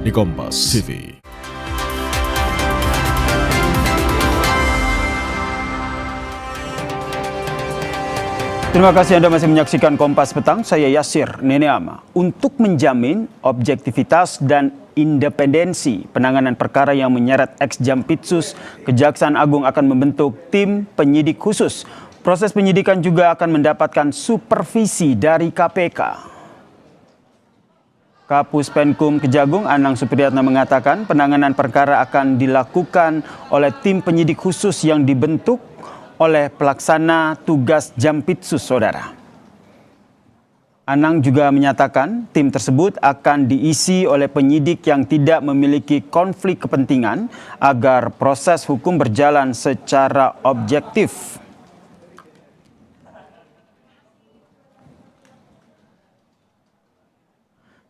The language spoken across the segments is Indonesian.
di Kompas TV. Terima kasih Anda masih menyaksikan Kompas Petang, saya Yasir Neneama. Untuk menjamin objektivitas dan independensi penanganan perkara yang menyeret ex-Jampitsus, Kejaksaan Agung akan membentuk tim penyidik khusus. Proses penyidikan juga akan mendapatkan supervisi dari KPK. Kapus Penkum Kejagung Anang Supriyatna mengatakan penanganan perkara akan dilakukan oleh tim penyidik khusus yang dibentuk oleh pelaksana tugas Jampitsus, saudara. Anang juga menyatakan tim tersebut akan diisi oleh penyidik yang tidak memiliki konflik kepentingan agar proses hukum berjalan secara objektif.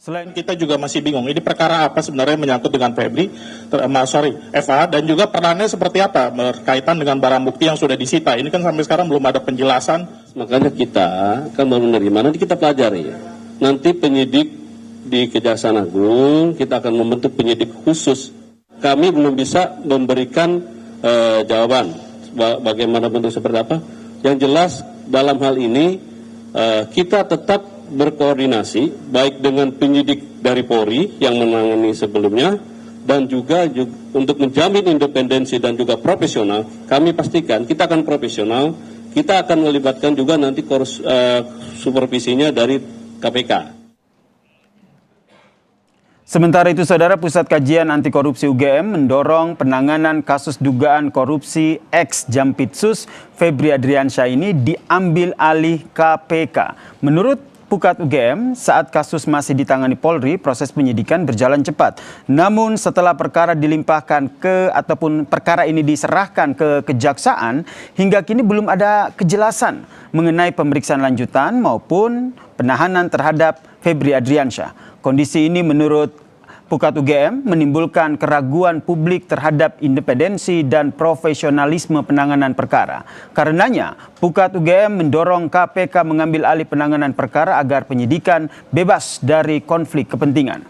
Selain kita juga masih bingung, ini perkara apa sebenarnya menyangkut dengan FA, dan juga perannya seperti apa berkaitan dengan barang bukti yang sudah disita. Ini kan sampai sekarang belum ada penjelasan. Makanya kita akan menerima, nanti kita pelajari. Nanti penyidik di Kejaksaan Agung, kita akan membentuk penyidik khusus. Kami belum bisa memberikan jawaban bagaimana bentuk seperti apa. Yang jelas dalam hal ini kita tetap berkoordinasi baik dengan penyidik dari Polri yang menangani sebelumnya dan juga untuk menjamin independensi dan juga profesional. Kami pastikan kita akan profesional, kita akan melibatkan juga nanti supervisinya dari KPK. Sementara itu, saudara, Pusat Kajian Anti Korupsi UGM mendorong penanganan kasus dugaan korupsi ex-Jampitsus Febri Adriansyah ini diambil alih KPK. Menurut Pukat UGM, saat kasus masih ditangani Polri, proses penyidikan berjalan cepat. Namun setelah perkara dilimpahkan ataupun perkara ini diserahkan ke kejaksaan, hingga kini belum ada kejelasan mengenai pemeriksaan lanjutan maupun penahanan terhadap Febri Adriansyah. Kondisi ini menurut Pukat UGM menimbulkan keraguan publik terhadap independensi dan profesionalisme penanganan perkara. Karenanya, Pukat UGM mendorong KPK mengambil alih penanganan perkara agar penyidikan bebas dari konflik kepentingan.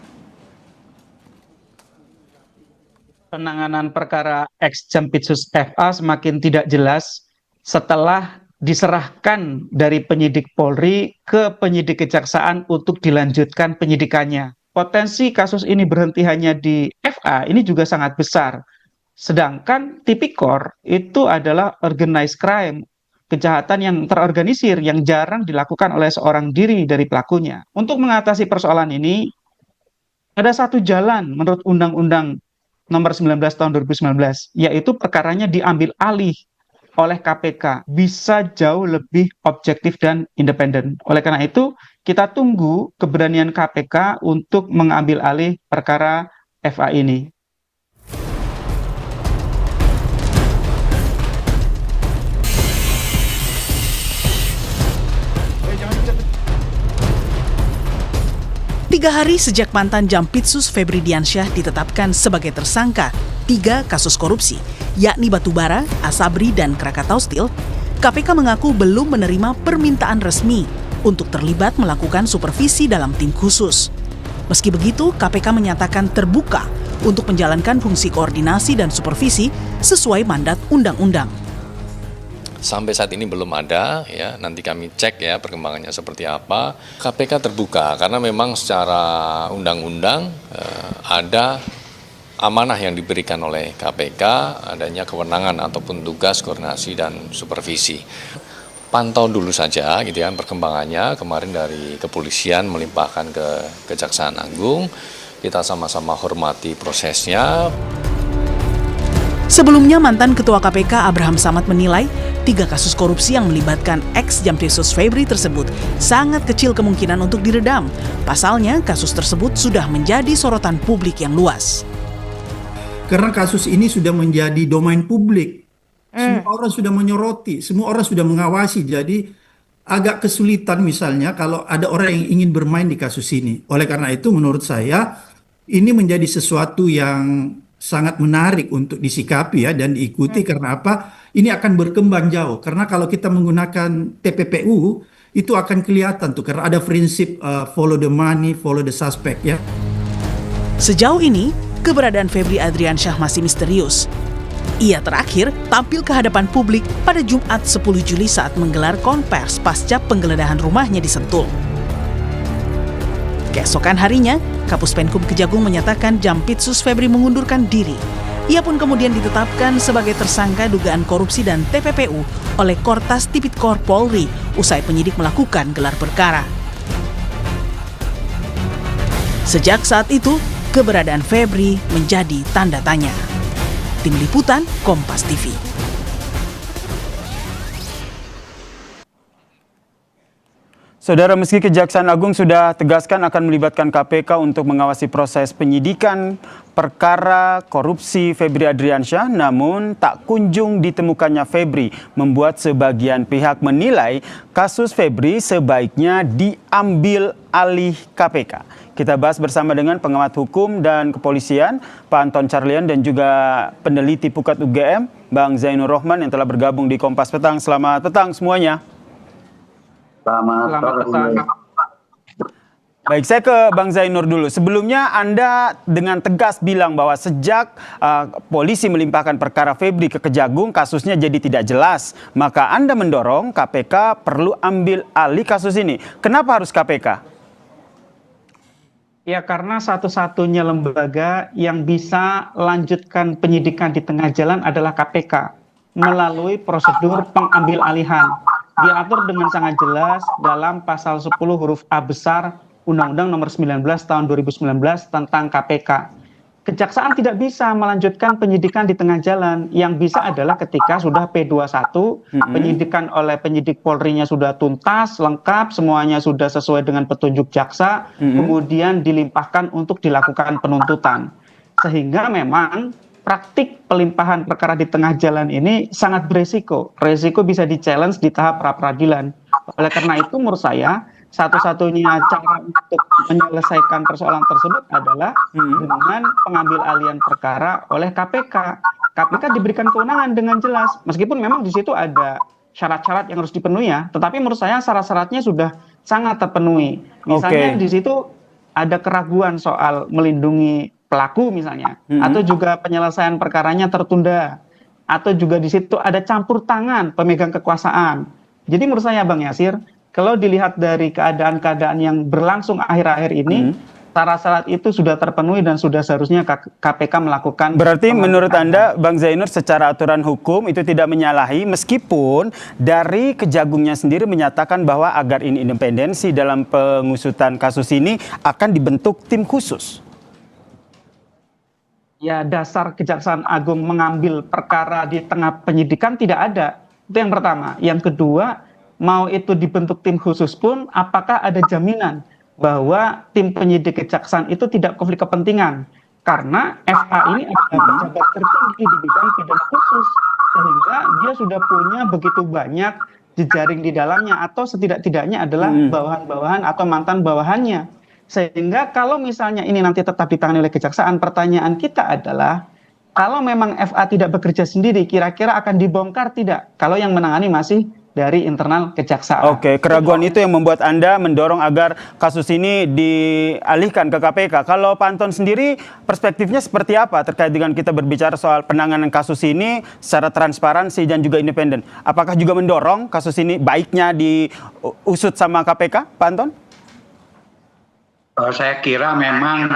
Penanganan perkara ex-Jampitsus FA semakin tidak jelas setelah diserahkan dari penyidik Polri ke penyidik Kejaksaan untuk dilanjutkan penyidikannya. Potensi kasus ini berhenti hanya di FA ini juga sangat besar. Sedangkan tipikor itu adalah organized crime, kejahatan yang terorganisir yang jarang dilakukan oleh seorang diri dari pelakunya. Untuk mengatasi persoalan ini, ada satu jalan menurut Undang-Undang Nomor 19 Tahun 2019, yaitu perkaranya diambil alih oleh KPK, bisa jauh lebih objektif dan independen. Oleh karena itu, kita tunggu keberanian KPK untuk mengambil alih perkara FA ini. Tiga hari sejak mantan Jampitsus Febri Diansyah ditetapkan sebagai tersangka 3 kasus korupsi, yakni batubara, Asabri, dan Krakatau Steel, KPK mengaku belum menerima permintaan resmi untuk terlibat melakukan supervisi dalam tim khusus. Meski begitu, KPK menyatakan terbuka untuk menjalankan fungsi koordinasi dan supervisi sesuai mandat undang-undang. Sampai saat ini belum ada, ya. Nanti kami cek ya perkembangannya seperti apa. KPK terbuka karena memang secara undang-undang ada amanah yang diberikan oleh KPK, adanya kewenangan ataupun tugas koordinasi dan supervisi. Pantau dulu saja gitu ya perkembangannya. Kemarin dari kepolisian melimpahkan ke Kejaksaan Agung. Kita sama-sama hormati prosesnya. Sebelumnya, mantan Ketua KPK Abraham Samad menilai 3 kasus korupsi yang melibatkan ex-Jampitsus Febri tersebut sangat kecil kemungkinan untuk diredam. Pasalnya, kasus tersebut sudah menjadi sorotan publik yang luas. Karena kasus ini sudah menjadi domain publik. Semua orang sudah menyoroti, semua orang sudah mengawasi. Jadi agak kesulitan misalnya kalau ada orang yang ingin bermain di kasus ini. Oleh karena itu menurut saya ini menjadi sesuatu yang sangat menarik untuk disikapi ya dan diikuti. Karena apa? Ini akan berkembang jauh. Karena kalau kita menggunakan TPPU itu akan kelihatan tuh karena ada prinsip follow the money, follow the suspect ya. Sejauh ini, keberadaan Febri Adriansyah masih misterius. Ia terakhir tampil ke hadapan publik pada Jumat 10 Juli saat menggelar konvers pasca penggeledahan rumahnya di Sentul. Keesokan harinya, Kapus Penkum Kejagung menyatakan Jampitsus Febri mengundurkan diri. Ia pun kemudian ditetapkan sebagai tersangka dugaan korupsi dan TPPU oleh Kortas Tipikor Polri usai penyidik melakukan gelar perkara. Sejak saat itu, keberadaan Febri menjadi tanda tanya. Tim Liputan Kompas TV. Saudara, meski Kejaksaan Agung sudah tegaskan akan melibatkan KPK untuk mengawasi proses penyidikan perkara korupsi Febri Adriansyah, namun tak kunjung ditemukannya Febri, membuat sebagian pihak menilai kasus Febri sebaiknya diambil alih KPK. Kita bahas bersama dengan pengamat hukum dan kepolisian, Pak Anton Carlian, dan juga peneliti Pukat UGM, Bang Zainur Rohman yang telah bergabung di Kompas Petang. Selamat petang semuanya. Selamat petang. Baik, saya ke Bang Zainur dulu. Sebelumnya Anda dengan tegas bilang bahwa sejak polisi melimpahkan perkara Febri ke Kejagung, kasusnya jadi tidak jelas. Maka Anda mendorong KPK perlu ambil alih kasus ini. Kenapa harus KPK? Ya, karena satu-satunya lembaga yang bisa lanjutkan penyidikan di tengah jalan adalah KPK melalui prosedur pengambil alihan. Diatur dengan sangat jelas dalam pasal 10 huruf A besar Undang-Undang Nomor 19 Tahun 2019 tentang KPK. Kejaksaan tidak bisa melanjutkan penyidikan di tengah jalan. Yang bisa adalah ketika sudah P21, penyidikan oleh penyidik Polri-nya sudah tuntas, lengkap, semuanya sudah sesuai dengan petunjuk jaksa, kemudian dilimpahkan untuk dilakukan penuntutan. Sehingga memang praktik pelimpahan perkara di tengah jalan ini sangat beresiko. Resiko bisa di-challenge di tahap pra-peradilan. Oleh karena itu menurut saya, satu-satunya cara untuk menyelesaikan persoalan tersebut adalah dengan pengambil alihan perkara oleh KPK. KPK diberikan kewenangan dengan jelas. Meskipun memang di situ ada syarat-syarat yang harus dipenuhi ya, tetapi menurut saya syarat-syaratnya sudah sangat terpenuhi. Misalnya di situ ada keraguan soal melindungi pelaku misalnya, atau juga penyelesaian perkaranya tertunda, atau juga di situ ada campur tangan pemegang kekuasaan. Jadi menurut saya Bang Yasir, kalau dilihat dari keadaan-keadaan yang berlangsung akhir-akhir ini, syarat-syarat itu sudah terpenuhi dan sudah seharusnya KPK melakukan. Berarti menurut Anda, Bang Zainur, secara aturan hukum itu tidak menyalahi, meskipun dari Kejagungnya sendiri menyatakan bahwa agar ini independensi dalam pengusutan kasus ini akan dibentuk tim khusus. Ya, dasar Kejaksaan Agung mengambil perkara di tengah penyidikan tidak ada. Itu yang pertama. Yang kedua, mau itu dibentuk tim khusus pun, apakah ada jaminan bahwa tim penyidik kejaksaan itu tidak konflik kepentingan? Karena FA ini adalah pejabat tertinggi di bidang pidana khusus, sehingga dia sudah punya begitu banyak jejaring di dalamnya, atau setidak-tidaknya adalah bawahan-bawahan atau mantan bawahannya. Sehingga kalau misalnya ini nanti tetap ditangani oleh kejaksaan, pertanyaan kita adalah, kalau memang FA tidak bekerja sendiri, kira-kira akan dibongkar tidak? Kalau yang menangani masih dari internal kejaksaan. Oke, keraguan itu yang membuat Anda mendorong agar kasus ini dialihkan ke KPK. Kalau Pak Anton sendiri, perspektifnya seperti apa terkait dengan kita berbicara soal penanganan kasus ini secara transparansi dan juga independen? Apakah juga mendorong kasus ini baiknya diusut sama KPK, Pak Anton? Saya kira memang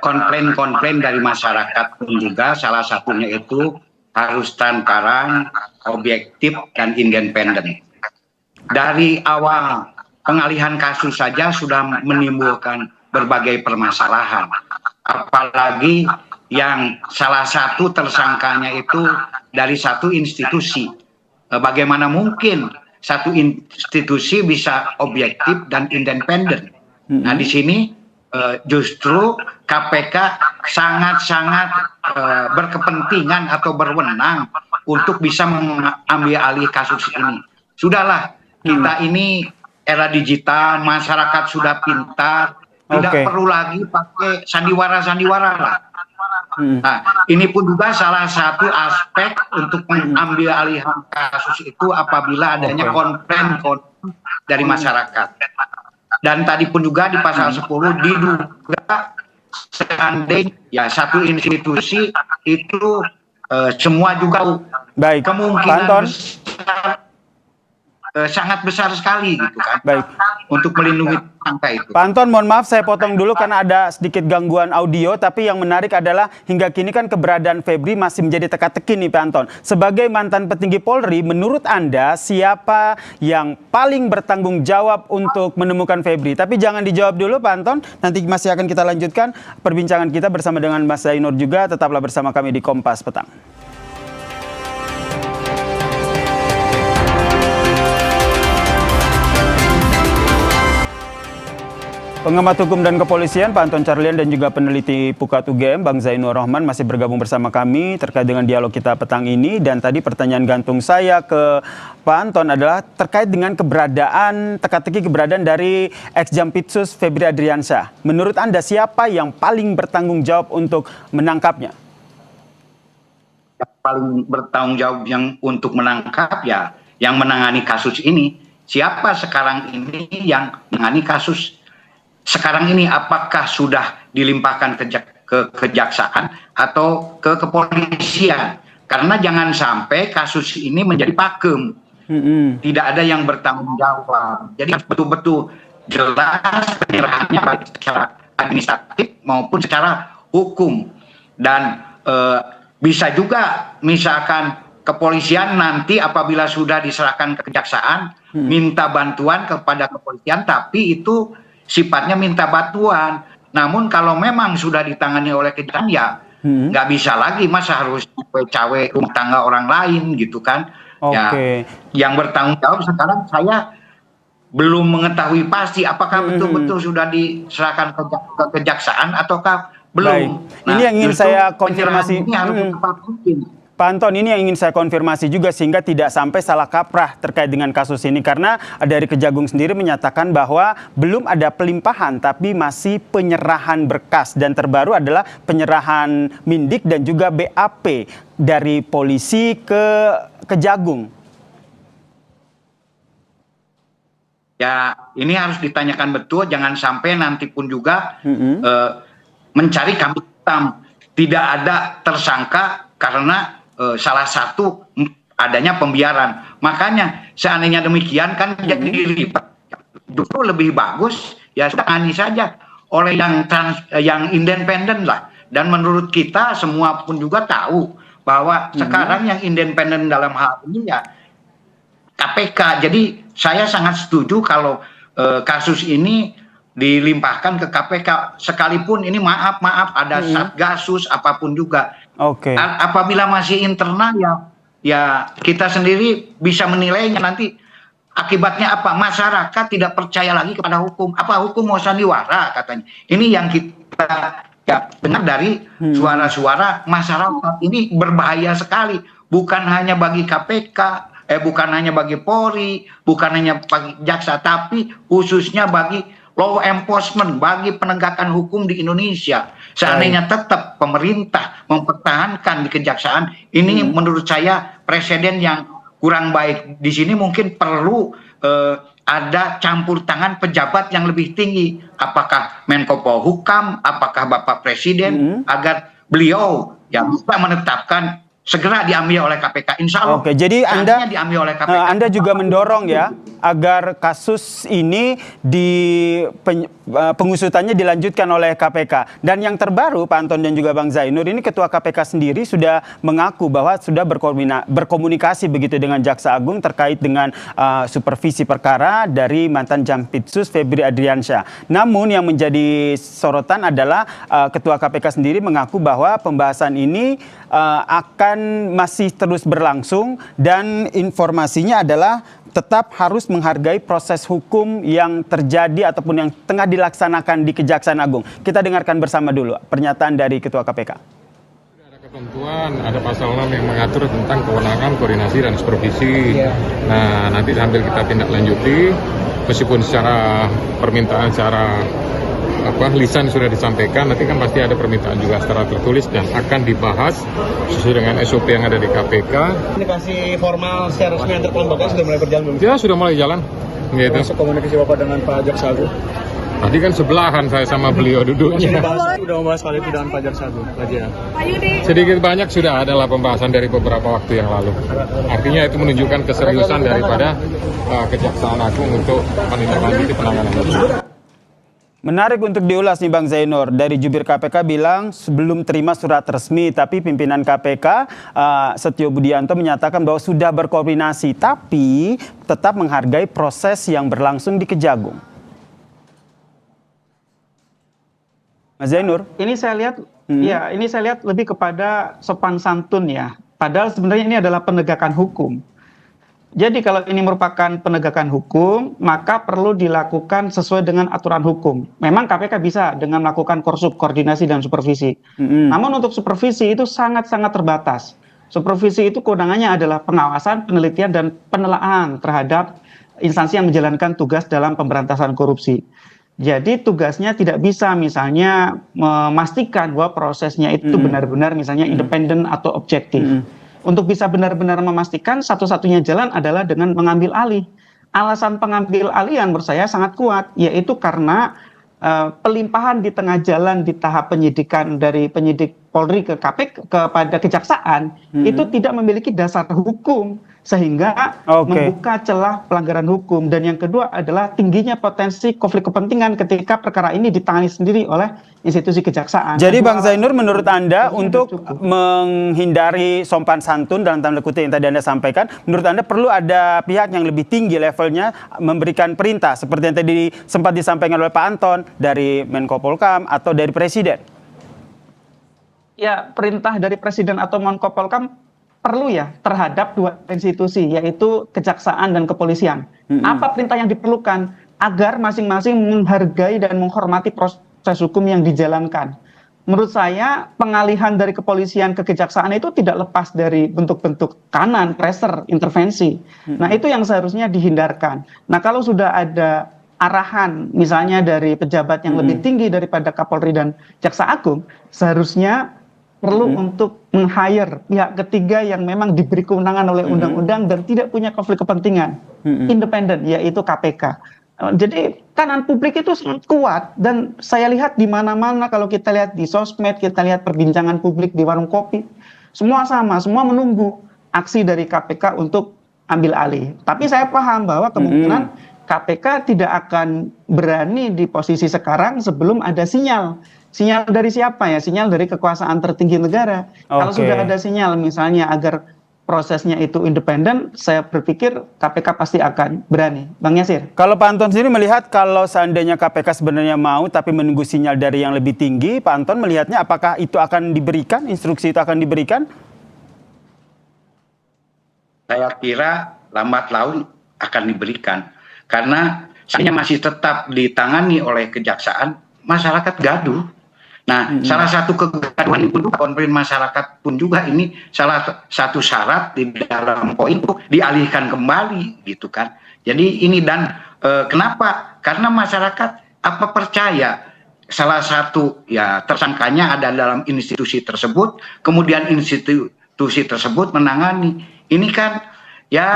komplain-komplain dari masyarakat pun juga salah satunya itu harus transparan, objektif, dan independen. Dari awal pengalihan kasus saja sudah menimbulkan berbagai permasalahan. Apalagi yang salah satu tersangkanya itu dari satu institusi. Bagaimana mungkin satu institusi bisa objektif dan independen? Nah, di sini justru KPK sangat-sangat berkepentingan atau berwenang untuk bisa mengambil alih kasus ini. Sudahlah, kita ini era digital, masyarakat sudah pintar, tidak perlu lagi pakai sandiwara-sandiwara lah. Nah, ini pun juga salah satu aspek untuk mengambil alihan kasus itu apabila adanya komplain dari masyarakat. dan tadi pun juga di pasal 10 diduga seandainya ya satu institusi itu semua juga Baik, kemungkinan Pak Anton. Sangat besar sekali gitu kan. Baik. Untuk melindungi tersangka itu. Pak Anton, mohon maaf saya potong dulu karena ada sedikit gangguan audio, tapi yang menarik adalah hingga kini kan keberadaan Febri masih menjadi teka-teki nih Pak Anton. Sebagai mantan petinggi Polri, menurut Anda siapa yang paling bertanggung jawab untuk menemukan Febri? Tapi jangan dijawab dulu Pak Anton, nanti masih akan kita lanjutkan perbincangan kita bersama dengan Mas Zainur juga. Tetaplah bersama kami di Kompas Petang. Pengamat hukum dan kepolisian Pak Anton Carlyan dan juga peneliti Pukat UGM Bang Zainur Rohman masih bergabung bersama kami terkait dengan dialog kita petang ini. Dan tadi pertanyaan gantung saya ke Pak Anton adalah terkait dengan teka-teki keberadaan dari ex-Jampitsus Febri Adriansyah. Menurut Anda siapa yang paling bertanggung jawab untuk menangkapnya? Yang paling bertanggung jawab untuk menangkap ya yang menangani kasus ini. Siapa sekarang ini yang menangani kasus sekarang ini, apakah sudah dilimpahkan ke kejaksaan atau ke kepolisian? Karena jangan sampai kasus ini menjadi pakem. Tidak ada yang bertanggung jawab. Jadi betul-betul jelas penyerahannya baik secara administratif maupun secara hukum. Dan bisa juga misalkan kepolisian nanti apabila sudah diserahkan ke kejaksaan minta bantuan kepada kepolisian, tapi itu sifatnya minta bantuan. Namun kalau memang sudah ditangani oleh kejaksaan ya nggak bisa lagi, masa harus cawe rumah tangga orang lain gitu kan. Ya, yang bertanggung jawab sekarang saya belum mengetahui pasti apakah betul-betul sudah diserahkan ke kejaksaan ataukah belum. Nah, ini yang ingin saya konfirmasi. Ini harus cepat mungkin. Pak Anton, ini yang ingin saya konfirmasi juga sehingga tidak sampai salah kaprah terkait dengan kasus ini. Karena dari Kejagung sendiri menyatakan bahwa belum ada pelimpahan tapi masih penyerahan berkas. Dan terbaru adalah penyerahan Mindik dan juga BAP dari polisi ke Kejagung. Ya ini harus ditanyakan betul, jangan sampai nanti pun juga mencari kambing hitam. Tidak ada tersangka karena salah satu adanya pembiaran. Makanya seandainya demikian kan jadi dilipat. Justru lebih bagus ya tangani saja oleh yang independen lah. Dan menurut kita semua pun juga tahu bahwa sekarang yang independen dalam hal ini ya KPK. Jadi saya sangat setuju kalau kasus ini dilimpahkan ke KPK, sekalipun ini maaf ada Satgasus apapun juga. Apabila masih internal ya kita sendiri bisa menilainya nanti akibatnya apa, masyarakat tidak percaya lagi kepada hukum. Apa hukum mau sandiwara katanya. Ini yang kita ya dengar dari suara-suara masyarakat. Ini berbahaya sekali, bukan hanya bagi KPK, bukan hanya bagi Polri, bukan hanya bagi jaksa, tapi khususnya bagi law enforcement, bagi penegakan hukum di Indonesia. Seandainya tetap pemerintah mempertahankan di kejaksaan, ini menurut saya presiden yang kurang baik. Di sini mungkin perlu ada campur tangan pejabat yang lebih tinggi. Apakah Menko Polhukam, apakah Bapak Presiden, agar beliau yang bisa menetapkan segera diambil oleh KPK, insya Allah. Jadi diambil oleh KPK. Anda juga mendorong ya agar kasus ini pengusutannya dilanjutkan oleh KPK. Dan yang terbaru Pak Anton dan juga Bang Zainur, ini Ketua KPK sendiri sudah mengaku bahwa sudah berkomunikasi begitu dengan Jaksa Agung terkait dengan supervisi perkara dari mantan Jampitsus Febri Adriansyah. Namun yang menjadi sorotan adalah Ketua KPK sendiri mengaku bahwa pembahasan ini akan masih terus berlangsung dan informasinya adalah tetap harus menghargai proses hukum yang terjadi ataupun yang tengah dilaksanakan di Kejaksaan Agung. Kita dengarkan bersama dulu pernyataan dari Ketua KPK. Ada ketentuan, ada pasal 6 yang mengatur tentang kewenangan, koordinasi, dan supervisi. Nah, nanti sambil kita tindak lanjuti, meskipun secara permintaan secara lisan sudah disampaikan, nanti kan pasti ada permintaan juga secara tertulis dan akan dibahas sesuai dengan SOP yang ada di KPK. Komunikasi formal secara resmi antar kelembagaan sudah mulai berjalan belum? Ya, sudah mulai jalan. Gitu. Masuk komunikasi Bapak dengan Pak Jaksa Agung. Tadi kan sebelahan saya sama beliau duduknya. Udah membahas hal itu dengan Pak Jaksa Agung. Sedikit banyak sudah adalah pembahasan dari beberapa waktu yang lalu. Artinya itu menunjukkan keseriusan daripada Kejaksaan Agung untuk menindaklanjuti penanganan itu. Menarik untuk diulas nih Bang Zainur. Dari jubir KPK bilang sebelum terima surat resmi, tapi pimpinan KPK Setio Budianto menyatakan bahwa sudah berkoordinasi, tapi tetap menghargai proses yang berlangsung di Kejagung. Mas Zainur, Ini saya lihat, ya ini saya lihat lebih kepada sopan santun ya. Padahal sebenarnya ini adalah penegakan hukum. Jadi kalau ini merupakan penegakan hukum, maka perlu dilakukan sesuai dengan aturan hukum. Memang KPK bisa dengan melakukan koordinasi dan supervisi. Namun untuk supervisi itu sangat-sangat terbatas. Supervisi itu kewenangannya adalah pengawasan, penelitian, dan penelaahan terhadap instansi yang menjalankan tugas dalam pemberantasan korupsi. Jadi tugasnya tidak bisa misalnya memastikan bahwa prosesnya itu benar-benar misalnya independen atau objektif. Untuk bisa benar-benar memastikan, satu-satunya jalan adalah dengan mengambil alih. Alasan pengambil alihan menurut saya sangat kuat, yaitu karena pelimpahan di tengah jalan di tahap penyidikan dari penyidik Polri ke KPK kepada Kejaksaan itu tidak memiliki dasar hukum, sehingga membuka celah pelanggaran hukum. Dan yang kedua adalah tingginya potensi konflik kepentingan ketika perkara ini ditangani sendiri oleh institusi kejaksaan. Jadi Bang Zainur, menurut Anda untuk menghindari sopan santun dalam tanda kutip yang tadi Anda sampaikan, menurut Anda perlu ada pihak yang lebih tinggi levelnya memberikan perintah seperti yang tadi sempat disampaikan oleh Pak Anton dari Menko Polkam atau dari Presiden? Ya, perintah dari Presiden atau Menko Polkam perlu ya terhadap dua institusi, yaitu Kejaksaan dan Kepolisian. Apa perintah yang diperlukan agar masing-masing menghargai dan menghormati proses hukum yang dijalankan? Menurut saya pengalihan dari Kepolisian ke Kejaksaan itu tidak lepas dari bentuk-bentuk kanan, pressure, intervensi. Nah itu yang seharusnya dihindarkan. Nah kalau sudah ada arahan misalnya dari pejabat yang lebih tinggi daripada Kapolri dan Jaksa Agung, seharusnya perlu untuk meng-hire pihak ketiga yang memang diberi kewenangan oleh undang-undang dan tidak punya konflik kepentingan, independen, yaitu KPK. Jadi kanan publik itu sangat kuat, dan saya lihat di mana-mana kalau kita lihat di sosmed, kita lihat perbincangan publik di warung kopi, semua sama, semua menunggu aksi dari KPK untuk ambil alih. Tapi saya paham bahwa kemungkinan KPK tidak akan berani di posisi sekarang sebelum ada sinyal. Sinyal dari siapa ya? Sinyal dari kekuasaan tertinggi negara. Kalau sudah ada sinyal misalnya agar prosesnya itu independen, saya berpikir KPK pasti akan berani. Bang Yasir. Kalau Pak Anton sendiri melihat kalau seandainya KPK sebenarnya mau tapi menunggu sinyal dari yang lebih tinggi, Pak Anton melihatnya apakah itu akan diberikan, instruksi itu akan diberikan? Saya kira lambat laun akan diberikan. Karena saya masih tetap ditangani oleh Kejaksaan, masyarakat gaduh. Nah, salah satu kegaduhan itu konflik masyarakat pun juga ini salah satu syarat di dalam poin itu dialihkan kembali gitu kan. Jadi ini dan kenapa? Karena masyarakat percaya salah satu ya tersangkanya ada dalam institusi tersebut, kemudian institusi tersebut menangani. Ini kan ya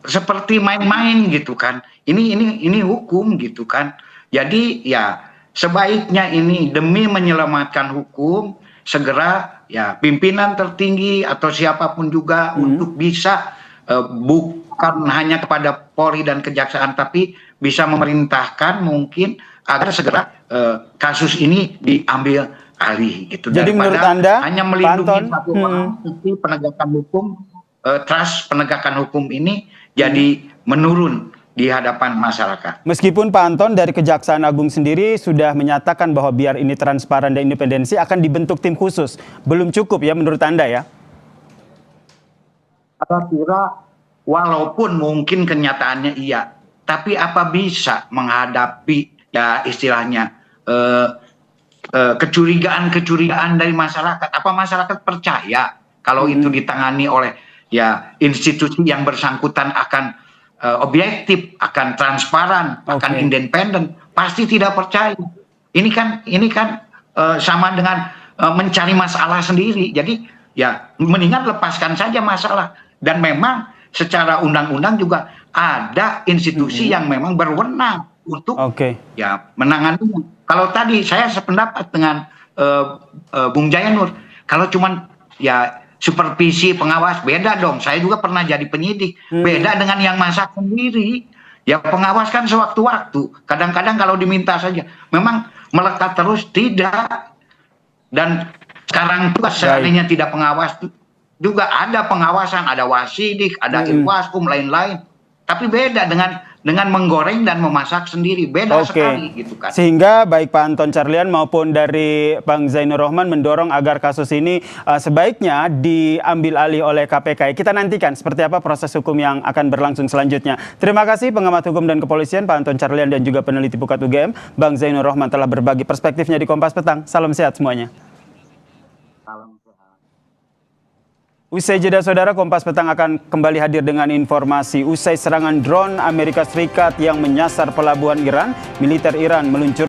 seperti main-main gitu kan. Ini hukum gitu kan. Jadi ya sebaiknya ini demi menyelamatkan hukum segera ya pimpinan tertinggi atau siapapun juga untuk bisa bukan hanya kepada Polri dan Kejaksaan tapi bisa memerintahkan mungkin agar segera kasus ini diambil alih gitu. Jadi menurut Anda hanya melindungi satu orang, penegakan hukum, trust penegakan hukum ini jadi menurun di hadapan masyarakat. Meskipun Pak Anton dari Kejaksaan Agung sendiri sudah menyatakan bahwa biar ini transparan dan independensi akan dibentuk tim khusus. Belum cukup ya menurut Anda ya? Saya kira walaupun mungkin kenyataannya iya, tapi apa bisa menghadapi ya istilahnya kecurigaan dari masyarakat? Apa masyarakat percaya kalau itu ditangani oleh ya institusi yang bersangkutan akan objektif, akan transparan, akan independen? Pasti tidak percaya. Ini kan sama dengan mencari masalah sendiri. Jadi ya mendingan lepaskan saja masalah. Dan memang secara undang-undang juga ada institusi yang memang berwenang untuk ya menangani. Kalau tadi saya sependapat dengan Bung Jayanur, kalau cuman ya supervisi pengawas beda dong. Saya juga pernah jadi penyidik, beda dengan yang masak sendiri. Ya pengawas kan sewaktu-waktu. Kadang-kadang kalau diminta saja, memang melekat terus tidak. Dan sekarang juga seandainya tidak pengawas, juga ada pengawasan, ada wasidik, ada irwaskum, lain-lain. Tapi beda dengan menggoreng dan memasak sendiri, beda sekali gitu kan. Sehingga baik Pak Anton Carlyan maupun dari Bang Zainur Rohman mendorong agar kasus ini sebaiknya diambil alih oleh KPK. Kita nantikan seperti apa proses hukum yang akan berlangsung selanjutnya. Terima kasih pengamat hukum dan kepolisian Pak Anton Carlyan dan juga peneliti Pukat UGM Bang Zainur Rohman telah berbagi perspektifnya di Kompas Petang. Salam sehat semuanya. Usai jeda saudara, Kompas Petang akan kembali hadir dengan informasi usai serangan drone Amerika Serikat yang menyasar pelabuhan Iran, militer Iran meluncurkan